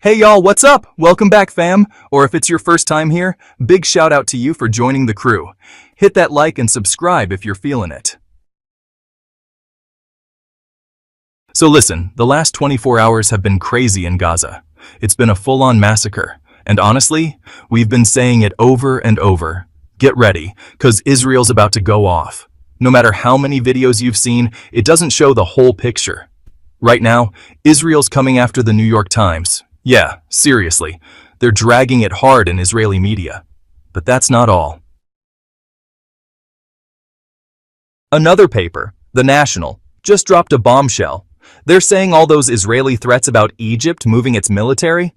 Hey y'all, what's up? Welcome back, fam. Or if it's your first time here, big shout out to you for joining the crew. Hit that like and subscribe if you're feeling it. So listen, the last 24 hours have been crazy in Gaza. It's been a full-on massacre. And honestly, we've been saying it over and over. Get ready, because Israel's about to go off. No matter how many videos you've seen, it doesn't show the whole picture. Right now, Israel's coming after the New York Times. Yeah, seriously, they're dragging it hard in Israeli media. But that's not all. Another paper, The National, just dropped a bombshell. They're saying all those Israeli threats about Egypt moving its military?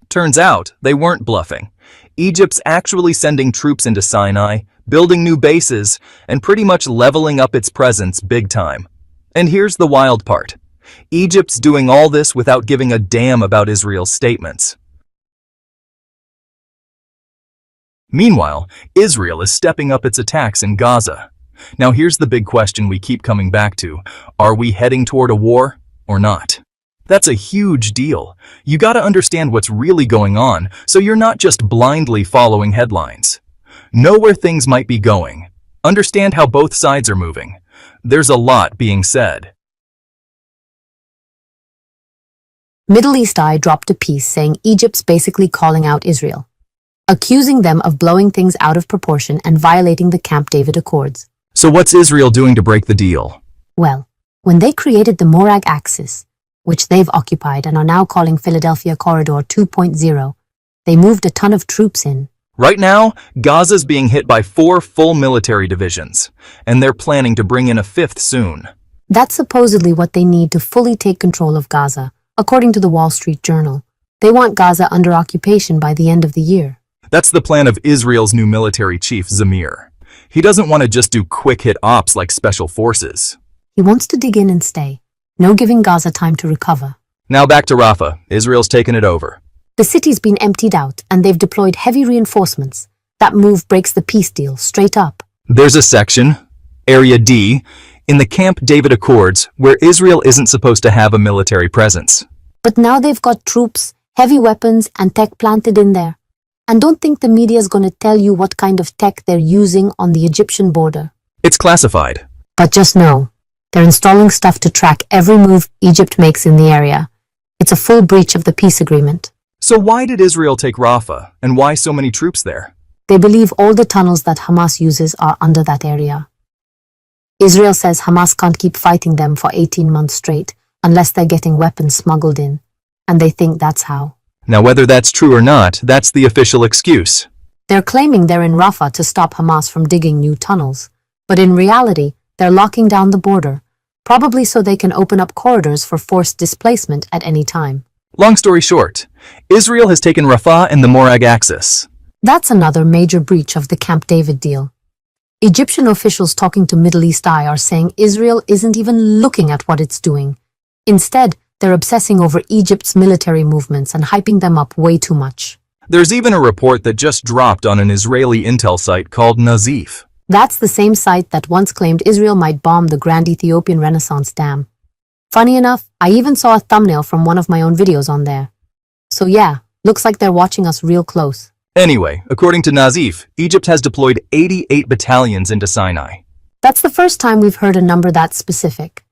Turns out, they weren't bluffing. Egypt's actually sending troops into Sinai, building new bases, and pretty much leveling up its presence big time. And here's the wild part. Egypt's doing all this without giving a damn about Israel's statements. Meanwhile, Israel is stepping up its attacks in Gaza. Now here's the big question we keep coming back to. Are we heading toward a war or not? That's a huge deal. You gotta understand what's really going on, so you're not just blindly following headlines. Know where things might be going. Understand how both sides are moving. There's a lot being said. Middle East Eye dropped a piece saying Egypt's basically calling out Israel, accusing them of blowing things out of proportion and violating the Camp David Accords. So what's Israel doing to break the deal? Well, when they created the Morag Axis, which they've occupied and are now calling Philadelphia Corridor 2.0, they moved a ton of troops in. Right now, Gaza's being hit by 4 full military divisions, and they're planning to bring in a 5th soon. That's supposedly what they need to fully take control of Gaza, according to the Wall Street Journal. They want Gaza under occupation by the end of the year. That's the plan of Israel's new military chief, Zamir. He doesn't want to just do quick-hit ops like special forces. He wants to dig in and stay. No giving Gaza time to recover. Now back to Rafah. Israel's taken it over. The city's been emptied out and they've deployed heavy reinforcements. That move breaks the peace deal straight up. There's a section, Area D, in the Camp David Accords where Israel isn't supposed to have a military presence. But now they've got troops, heavy weapons, and tech planted in there. And don't think the media's gonna tell you what kind of tech they're using on the Egyptian border. It's classified. But just know, they're installing stuff to track every move Egypt makes in the area. It's a full breach of the peace agreement. So why did Israel take Rafah, and why so many troops there? They believe all the tunnels that Hamas uses are under that area. Israel says Hamas can't keep fighting them for 18 months straight unless they're getting weapons smuggled in. And they think that's how. Now whether that's true or not, that's the official excuse. They're claiming they're in Rafah to stop Hamas from digging new tunnels. But in reality, they're locking down the border, probably so they can open up corridors for forced displacement at any time. Long story short, Israel has taken Rafah and the Morag Axis. That's another major breach of the Camp David deal. Egyptian officials talking to Middle East Eye are saying Israel isn't even looking at what it's doing. Instead, they're obsessing over Egypt's military movements and hyping them up way too much. There's even a report that just dropped on an Israeli intel site called Nazif. That's the same site that once claimed Israel might bomb the Grand Ethiopian Renaissance Dam. Funny enough, I even saw a thumbnail from one of my own videos on there. So yeah, looks like they're watching us real close. Anyway, according to Nazif, Egypt has deployed 88 battalions into Sinai. That's the first time we've heard a number that specific.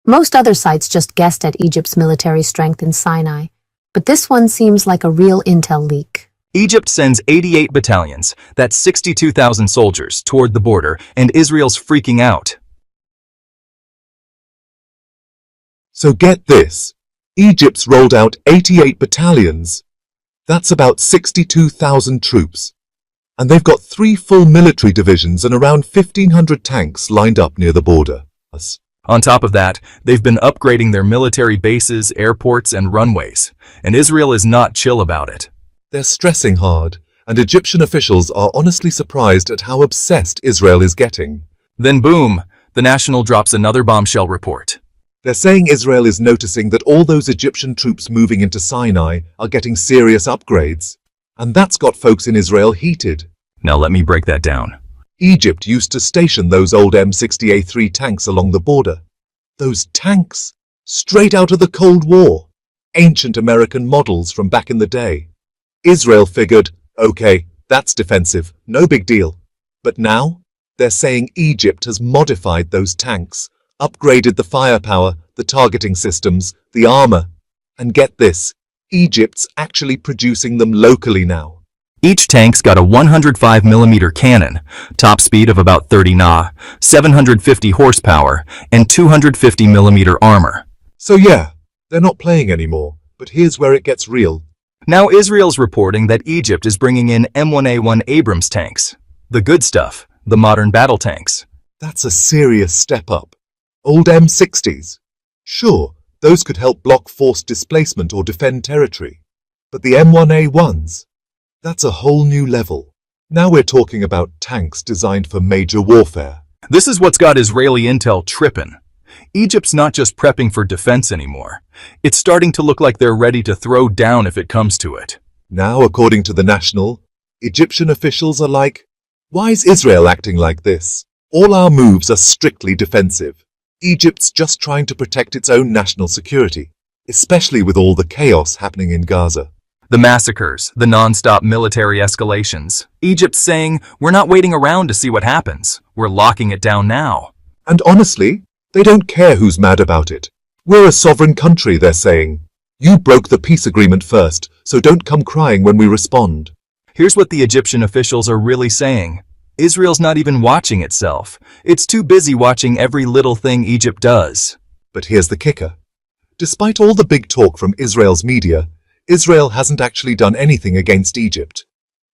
Most other sites just guessed at Egypt's military strength in Sinai, but this one seems like a real intel leak. Egypt sends 88 battalions, that's 62,000 soldiers, toward the border, and Israel's freaking out. So get this, Egypt's rolled out 88 battalions. That's about 62,000 troops. And they've got 3 full military divisions and around 1,500 tanks lined up near the border. On top of that, they've been upgrading their military bases, airports, and runways, and Israel is not chill about it. They're stressing hard, and Egyptian officials are honestly surprised at how obsessed Israel is getting. Then boom, the National drops another bombshell report. They're saying Israel is noticing that all those Egyptian troops moving into Sinai are getting serious upgrades. And that's got folks in Israel heated. Now let me break that down. Egypt used to station those old M60A3 tanks along the border. Those tanks? Straight out of the Cold War. ancient American models from back in the day. Israel figured, okay, that's defensive, no big deal. But now, they're saying Egypt has modified those tanks, upgraded the firepower, the targeting systems, the armor. And get this, Egypt's actually producing them locally now. Each tank's got a 105mm cannon, top speed of about 30 knot, 750 horsepower, and 250mm armor. So yeah, they're not playing anymore, but here's where it gets real. Now Israel's reporting that Egypt is bringing in M1A1 Abrams tanks. The good stuff, the modern battle tanks. That's a serious step up. Old M60s. Sure, those could help block forced displacement or defend territory. But the M1A1s? That's a whole new level. Now we're talking about tanks designed for major warfare. This is what's got Israeli intel tripping. Egypt's not just prepping for defense anymore. It's starting to look like they're ready to throw down if it comes to it. Now, according to the National, Egyptian officials are like, why is Israel acting like this? All our moves are strictly defensive. Egypt's just trying to protect its own national security, especially with all the chaos happening in Gaza. The massacres, the non-stop military escalations. Egypt's saying, we're not waiting around to see what happens. We're locking it down now. And honestly, they don't care who's mad about it. We're a sovereign country, they're saying. You broke the peace agreement first, so don't come crying when we respond. Here's what the Egyptian officials are really saying. Israel's not even watching itself. It's too busy watching every little thing Egypt does. But here's the kicker. Despite all the big talk from Israel's media, Israel hasn't actually done anything against Egypt.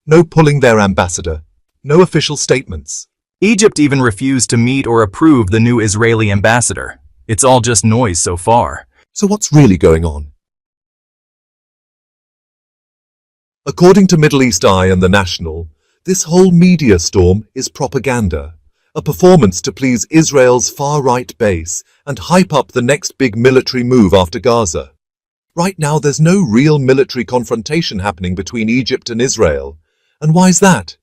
No pulling their ambassador. No official statements. Egypt even refused to meet or approve the new Israeli ambassador. It's all just noise so far. So what's really going on? According to Middle East Eye and The National, this whole media storm is propaganda, a performance to please Israel's far-right base and hype up the next big military move after Gaza. Right now there's no real military confrontation happening between Egypt and Israel. And why's that?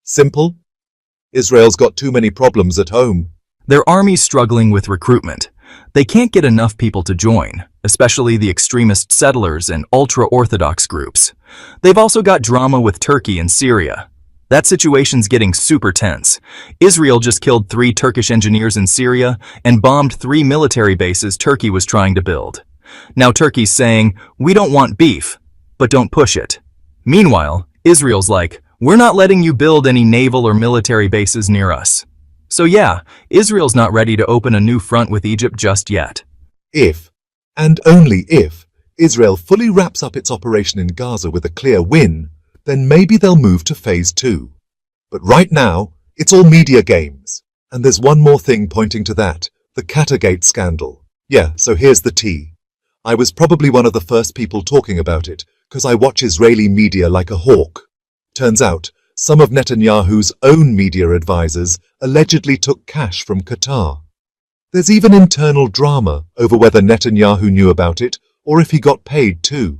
Simple. Israel's got too many problems at home. Their army's struggling with recruitment. They can't get enough people to join, especially the extremist settlers and ultra-Orthodox groups. They've also got drama with Turkey and Syria. That situation's getting super tense. Israel just killed 3 Turkish engineers in Syria and bombed 3 military bases Turkey was trying to build. Now Turkey's saying, we don't want beef, but don't push it. Meanwhile, Israel's like, we're not letting you build any naval or military bases near us. So yeah, Israel's not ready to open a new front with Egypt just yet. If, and only if, Israel fully wraps up its operation in Gaza with a clear win, then maybe they'll move to phase 2. But right now, it's all media games. And there's one more thing pointing to that, the QatarGate scandal. Yeah, so here's the tea. I was probably one of the first people talking about it, because I watch Israeli media like a hawk. Turns out, some of Netanyahu's own media advisors allegedly took cash from Qatar. There's even internal drama over whether Netanyahu knew about it or if he got paid too.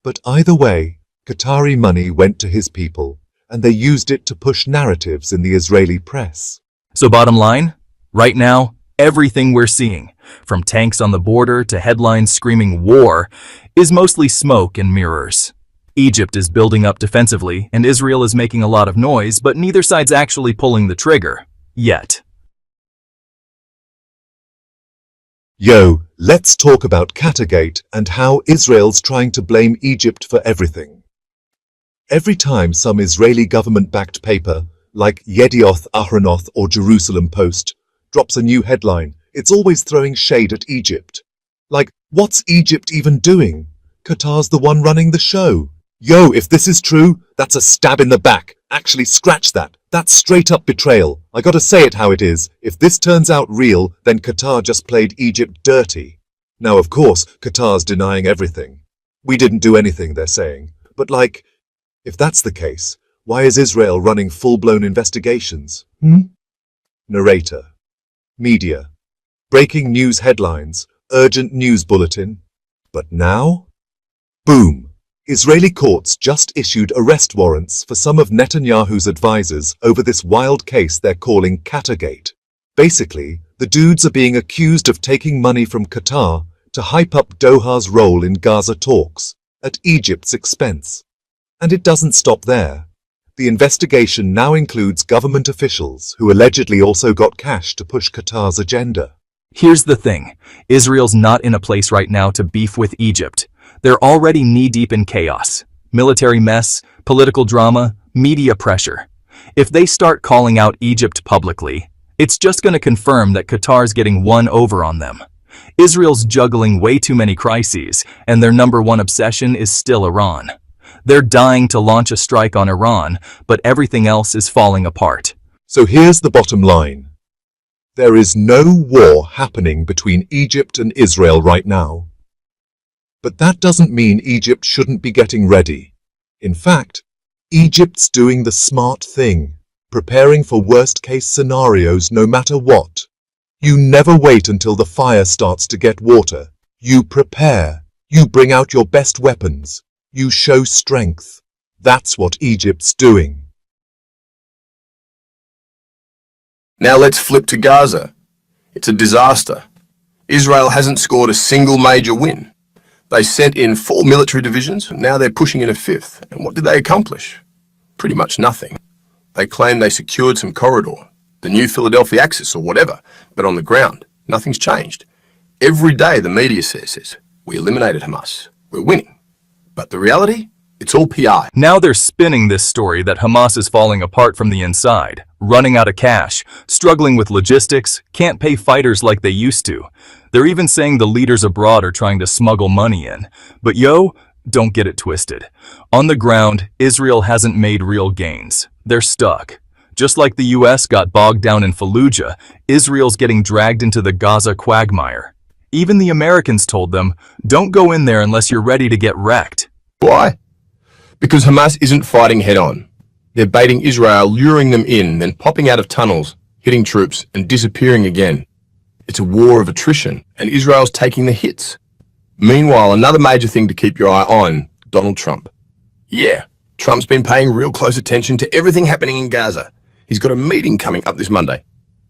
But either way, Qatari money went to his people, and they used it to push narratives in the Israeli press. So bottom line, right now, everything we're seeing, from tanks on the border to headlines screaming war, is mostly smoke and mirrors. Egypt is building up defensively, and Israel is making a lot of noise, but neither side's actually pulling the trigger. Yet. Yo, let's talk about QatarGate and how Israel's trying to blame Egypt for everything. Every time some Israeli government-backed paper, like Yedioth Ahronoth or Jerusalem Post, drops a new headline, it's always throwing shade at Egypt. Like, what's Egypt even doing? Qatar's the one running the show. Yo, if this is true, that's a stab in the back. Actually, scratch that. That's straight up betrayal. I gotta say it how it is. If this turns out real, then Qatar just played Egypt dirty. Now, of course, Qatar's denying everything. We didn't do anything, they're saying. But like, if that's the case, why is Israel running full-blown investigations? Narrator. Media. Breaking news headlines. Urgent news bulletin. But now? Boom. Israeli courts just issued arrest warrants for some of Netanyahu's advisors over this wild case they're calling QatarGate. Basically, the dudes are being accused of taking money from Qatar, to hype up Doha's role in Gaza talks at Egypt's expense. And it doesn't stop there. The investigation now includes government officials who allegedly also got cash to push Qatar's agenda. Here's the thing. Israel's not in a place right now to beef with Egypt. They're already knee-deep in chaos. Military mess, political drama, media pressure. If they start calling out Egypt publicly, it's just going to confirm that Qatar's getting one over on them. Israel's juggling way too many crises, and their number one obsession is still Iran. They're dying to launch a strike on Iran, but everything else is falling apart. So here's the bottom line. There is no war happening between Egypt and Israel right now. But that doesn't mean Egypt shouldn't be getting ready. In fact, Egypt's doing the smart thing, preparing for worst-case scenarios no matter what. You never wait until the fire starts to get water. You prepare. You bring out your best weapons. You show strength. That's what Egypt's doing. Now let's flip to Gaza. It's a disaster. Israel hasn't scored a single major win. They sent in 4 military divisions, and now they're pushing in a 5th. And what did they accomplish? Pretty much nothing. They claim they secured some corridor, the new Philadelphia Axis or whatever, but on the ground, nothing's changed. Every day the media says, we eliminated Hamas, we're winning. But the reality? It's all PR. Now they're spinning this story that Hamas is falling apart from the inside, running out of cash, struggling with logistics, can't pay fighters like they used to. They're even saying the leaders abroad are trying to smuggle money in. But don't get it twisted. On the ground, Israel hasn't made real gains. They're stuck. Just like the US got bogged down in Fallujah, Israel's getting dragged into the Gaza quagmire. Even the Americans told them, don't go in there unless you're ready to get wrecked. Why? Because Hamas isn't fighting head-on. They're baiting Israel, luring them in, then popping out of tunnels, hitting troops, and disappearing again. It's a war of attrition, and Israel's taking the hits. Meanwhile, another major thing to keep your eye on, Donald Trump. Yeah, Trump's been paying real close attention to everything happening in Gaza. He's got a meeting coming up this Monday.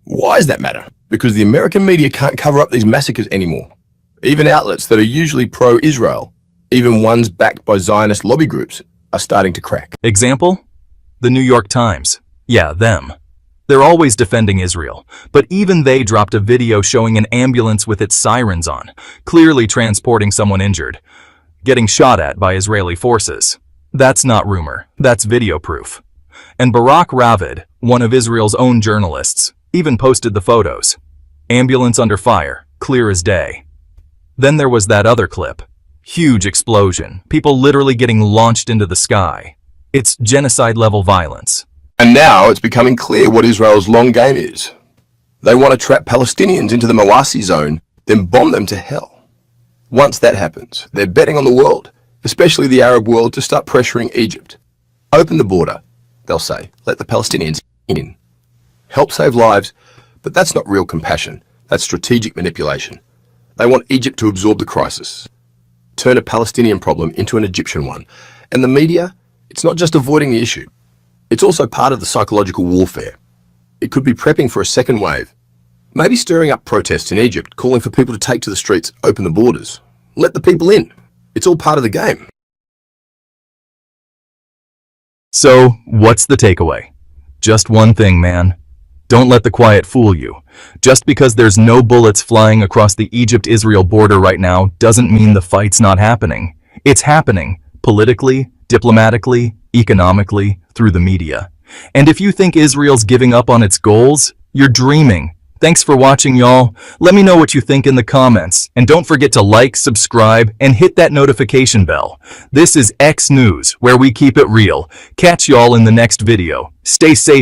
Why does that matter? Because the American media can't cover up these massacres anymore. Even outlets that are usually pro-Israel, even ones backed by Zionist lobby groups, are starting to crack. Example? The New York Times. Yeah, them. They're always defending Israel, but even they dropped a video showing an ambulance with its sirens on, clearly transporting someone injured, getting shot at by Israeli forces. That's not rumor, that's video proof. And Barak Ravid, one of Israel's own journalists, even posted the photos. Ambulance under fire, clear as day. Then there was that other clip. Huge explosion, people literally getting launched into the sky. It's genocide-level violence. And now it's becoming clear what Israel's long game is. They want to trap Palestinians into the Mawasi zone, then bomb them to hell. Once that happens, they're betting on the world, especially the Arab world, to start pressuring Egypt. Open the border, they'll say, let the Palestinians in. Help save lives, but that's not real compassion, that's strategic manipulation. They want Egypt to absorb the crisis, turn a Palestinian problem into an Egyptian one. And the media, it's not just avoiding the issue. It's also part of the psychological warfare. It could be prepping for a second wave. Maybe stirring up protests in Egypt, calling for people to take to the streets, open the borders. Let the people in. It's all part of the game. So, what's the takeaway? Just one thing, man. Don't let the quiet fool you. Just because there's no bullets flying across the Egypt-Israel border right now doesn't mean the fight's not happening. It's happening, politically, diplomatically, economically, through the media. And if you think Israel's giving up on its goals, you're dreaming. Thanks for watching, y'all. Let me know what you think in the comments. And don't forget to like, subscribe, and hit that notification bell. This is X News, where we keep it real. Catch y'all in the next video. Stay safe.